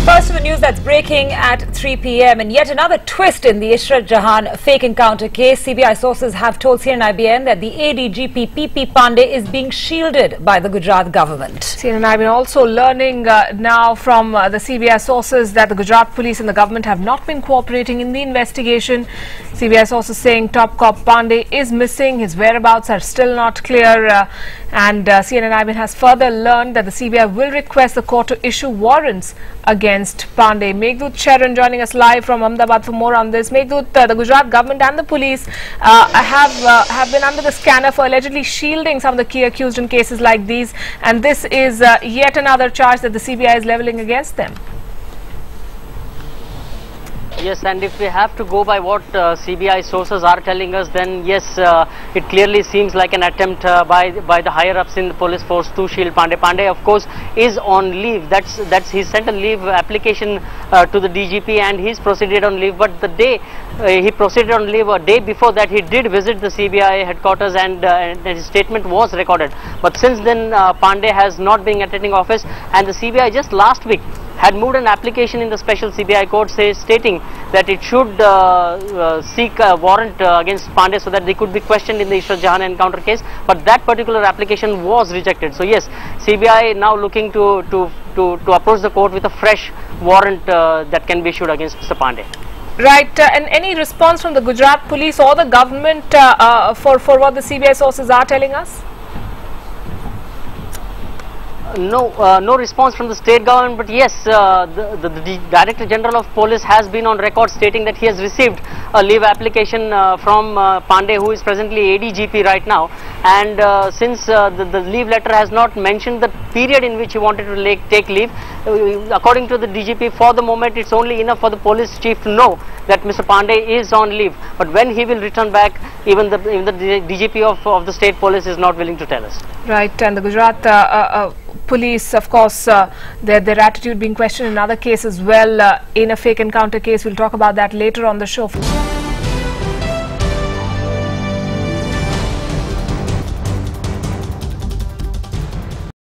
First of the news that's breaking at 3 p.m. and yet another twist in the Ishrat Jahan fake encounter case. CBI sources have told CNN-IBN that the ADGP PP Pandey is being shielded by the Gujarat government. CNN-IBN also learning now from the CBI sources that the Gujarat police and the government have not been cooperating in the investigation. CBI sources saying top cop Pandey is missing. His whereabouts are still not clear. And CNN-IBN has further learned that the CBI will request the court to issue warrants against Pandey. Meghdut Sharon joining us live from Ahmedabad for more on this. Meghdut, the Gujarat government and the police have been under the scanner for allegedly shielding some of the key accused in cases like these, and this is yet another charge that the CBI is levelling against them. Yes, and if we have to go by what CBI sources are telling us, then yes, it clearly seems like an attempt by the higher-ups in the police force to shield Pandey. Pandey, of course, is on leave. He sent a leave application to the DGP and he's proceeded on leave. But the day he proceeded on leave, a day before that, he did visit the CBI headquarters and his statement was recorded. But since then, Pandey has not been attending office, and the CBI just last week had moved an application in the special CBI court stating that it should seek a warrant against Pandey so that they could be questioned in the Ishrat Jahan encounter case, but that particular application was rejected. So yes, CBI now looking to approach the court with a fresh warrant that can be issued against Mr. Pandey. Right, and any response from the Gujarat police or the government for what the CBI sources are telling us? No response from the state government, but yes, the Director General of Police has been on record stating that he has received a leave application from Pandey, who is presently ADGP right now, and since the leave letter has not mentioned the period in which he wanted to take leave, according to the DGP, for the moment it's only enough for the police chief to know that Mr. Pandey is on leave, but when he will return back, even the DGP of the state police is not willing to tell us. Right, and the Gujarat police, of course, their attitude being questioned in other cases as well, in a fake encounter case. We'll talk about that later on the show.